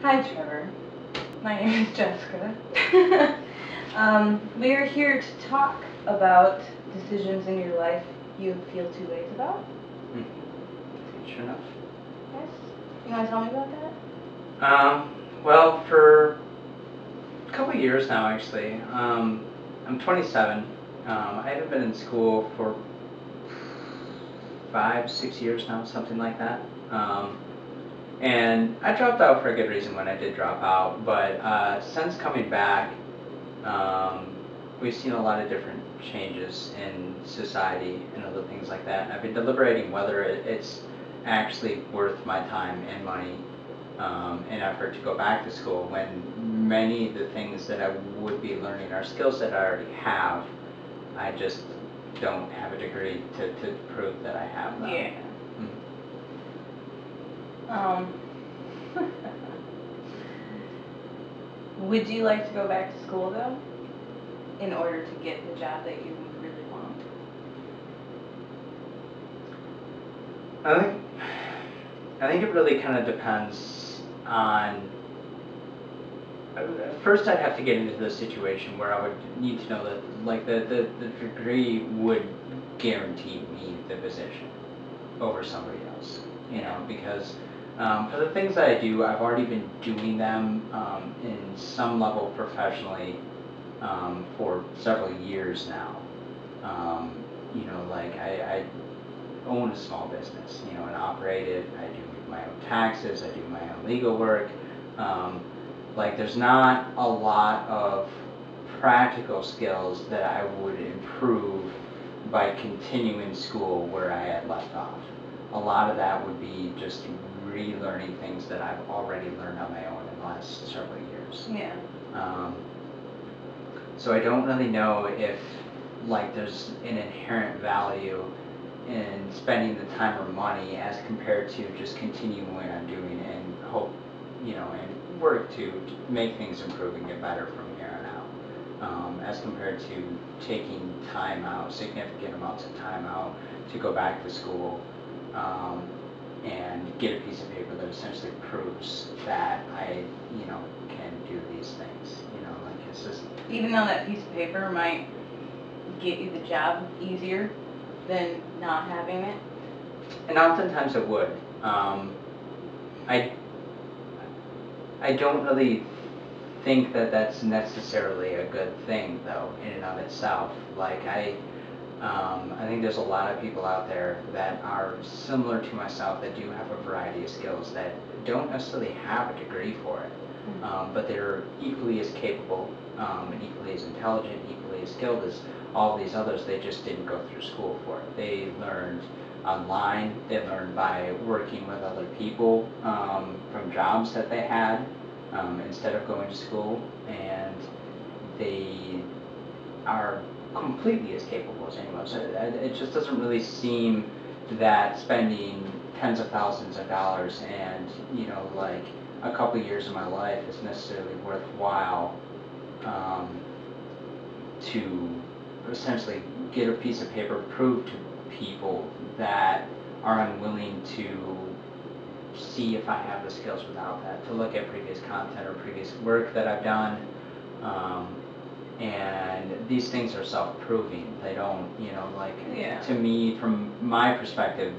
Hi, Trevor. My name is Jessica. We are here to talk about decisions in your life you feel two ways about. Sure enough. Yes? You want to tell me about that? Well, for a couple of years now, actually. I'm 27. I haven't been in school for 5, 6 years now, something like that. And I dropped out for a good reason when I did drop out, but since coming back, um, we've seen a lot of different changes in society and other things like that. And I've been deliberating whether it's actually worth my time and money and effort to go back to school when many of the things that I would be learning are skills that I already have. I just don't have a degree to prove that I have them. Yeah. Would you like to go back to school, though, in order to get the job that you really want? I think it really kind of depends on. First, I'd have to get into the situation where I would need to know that, like, the degree would guarantee me the position over somebody else, because for the things that I do, I've already been doing them in some level professionally for several years now. Like I own a small business, and operate it. I do my own taxes. I do my own legal work. Like there's not a lot of practical skills that I would improve by continuing school where I had left off. A lot of that would be just relearning things that I've already learned on my own in the last several years. Yeah. So I don't really know if like there's an inherent value in spending the time or money as compared to just continuing what I'm doing and hope, and work to make things improve and get better from here on out, as compared to taking time out, significant amounts of time out to go back to school and get a piece of paper that essentially proves that I, can do these things. Like it's just. Even though that piece of paper might get you the job easier than not having it? And oftentimes it would. I don't really think that that's necessarily a good thing, though, in and of itself. Like I think there's a lot of people out there that are similar to myself that do have a variety of skills that don't necessarily have a degree for it, but they're equally as capable and equally as intelligent, equally as skilled as all these others. They just didn't go through school for it. They learned online. They learned by working with other people from jobs that they had instead of going to school, and they are completely as capable as anyone. So it just doesn't really seem that spending tens of thousands of dollars and like a couple years of my life is necessarily worthwhile to essentially get a piece of paper, prove to people that are unwilling to see if I have the skills without that, to look at previous content or previous work that I've done. And these things are self-proving. They don't, to me, from my perspective,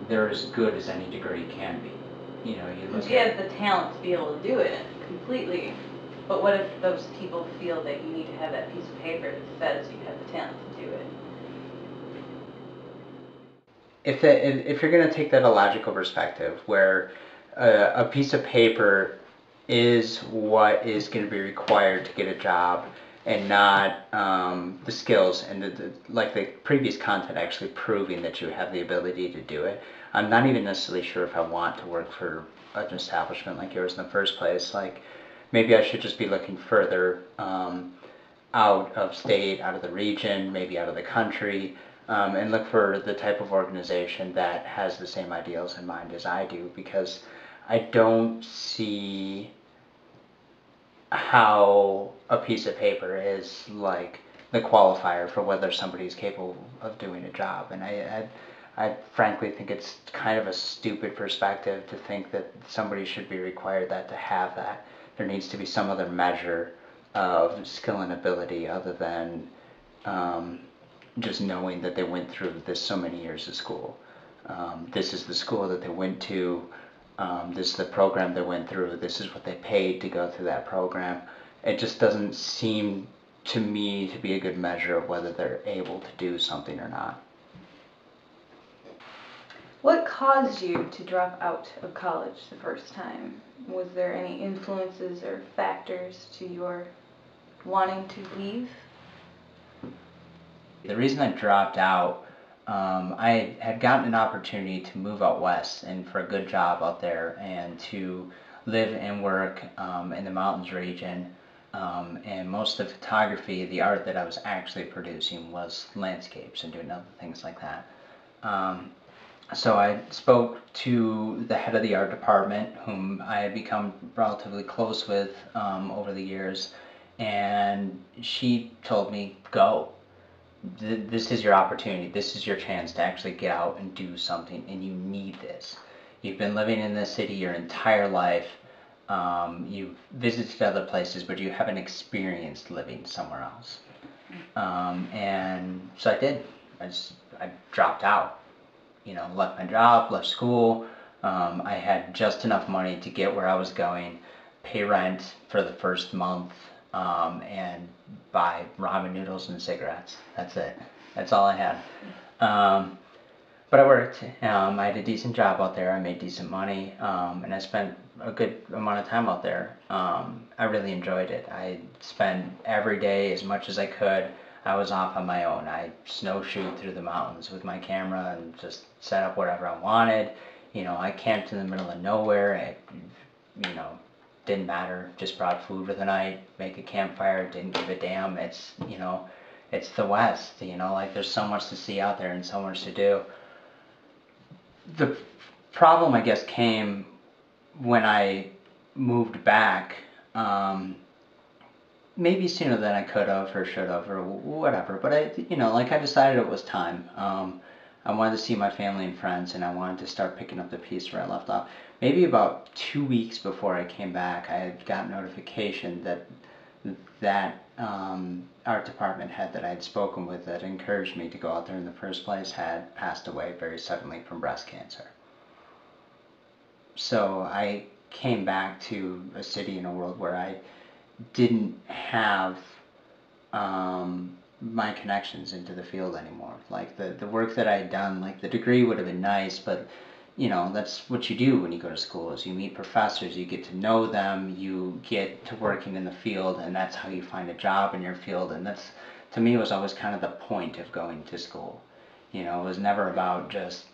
they're as good as any degree can be. You look you have the talent to be able to do it completely, but what if those people feel that you need to have that piece of paper that says you have the talent to do it? If you're going to take that illogical perspective where a piece of paper is what is going to be required to get a job and not the skills and like the previous content actually proving that you have the ability to do it, I'm not even necessarily sure if I want to work for an establishment like yours in the first place. Like maybe I should just be looking further out of state, out of the region, maybe out of the country, and look for the type of organization that has the same ideals in mind as I do, because I don't see how a piece of paper is like the qualifier for whether somebody's capable of doing a job. And I frankly think it's kind of a stupid perspective to think that somebody should be required that to have that. There needs to be some other measure of skill and ability other than um, just knowing that they went through this so many years of school. This is the school that they went to. This is the program they went through. This is what they paid to go through that program. It just doesn't seem to me to be a good measure of whether they're able to do something or not. What caused you to drop out of college the first time? Was there any influences or factors to your wanting to leave? The reason I dropped out, I had gotten an opportunity to move out west and for a good job out there and to live and work in the mountains region. And most of the photography, the art that I was actually producing was landscapes and doing other things like that. So I spoke to the head of the art department, whom I had become relatively close with over the years, and she told me, go. This is your opportunity. This is your chance to actually get out and do something, and you need this. You've been living in this city your entire life. You've visited other places, but you haven't experienced living somewhere else. And so I did. I dropped out. Left my job, left school. I had just enough money to get where I was going, pay rent for the first month, and buy ramen noodles and cigarettes. That's it. That's all I had. But I worked. I had a decent job out there. I made decent money, and I spent a good amount of time out there. I really enjoyed it. I spent every day as much as I could. I was off on my own. I snowshoed through the mountains with my camera and just set up whatever I wanted. I camped in the middle of nowhere. Didn't matter. Just brought food for the night, make a campfire, didn't give a damn. It's the West, like there's so much to see out there and so much to do. The problem, I guess, came when I moved back. Maybe sooner than I could have or should have or whatever. But I decided it was time. I wanted to see my family and friends, and I wanted to start picking up the piece where I left off. Maybe about 2 weeks before I came back, I had got notification that art department head that I had spoken with that encouraged me to go out there in the first place had passed away very suddenly from breast cancer. So I came back to a city in a world where I didn't have my connections into the field anymore. Like the work that I had done, like the degree would have been nice, but that's what you do when you go to school is you meet professors, you get to know them, you get to working in the field, and that's how you find a job in your field. And that's, to me, was always kind of the point of going to school. It was never about just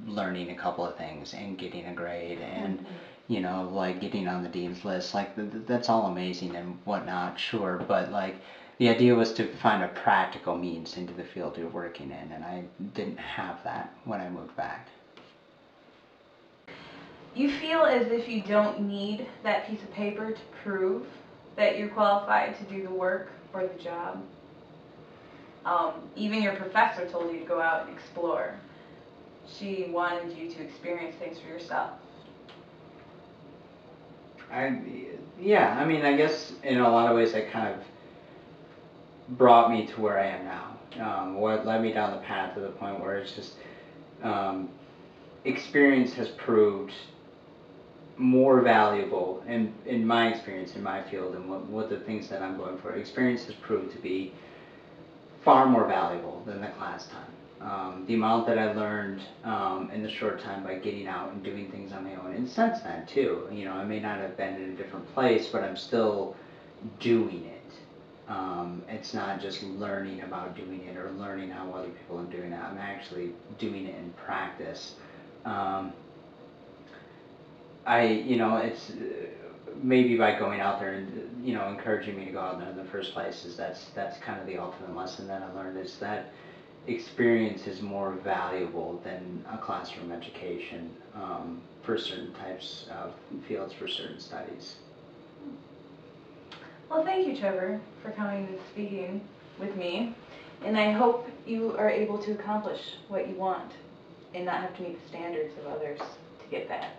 learning a couple of things and getting a grade and like getting on the dean's list. Like that's all amazing and whatnot, sure, but like the idea was to find a practical means into the field you're working in, and I didn't have that when I moved back. You feel as if you don't need that piece of paper to prove that you're qualified to do the work or the job. Even your professor told you to go out and explore. She wanted you to experience things for yourself. Yeah, I mean, I guess in a lot of ways that kind of brought me to where I am now. What led me down the path to the point where it's just experience has proved more valuable, and in my experience in my field and what the things that I'm going for, experience has proved to be far more valuable than the class time. The amount that I learned in the short time by getting out and doing things on my own, and since then too, I may not have been in a different place, but I'm still doing it. It's not just learning about doing it or learning how other people are doing it. I'm actually doing it in practice. It's maybe by going out there and encouraging me to go out there in the first place is that's kind of the ultimate lesson that I learned, is that experience is more valuable than a classroom education for certain types of fields, for certain studies. Well, thank you, Trevor, for coming and speaking with me, and I hope you are able to accomplish what you want. and not have to meet the standards of others to get that.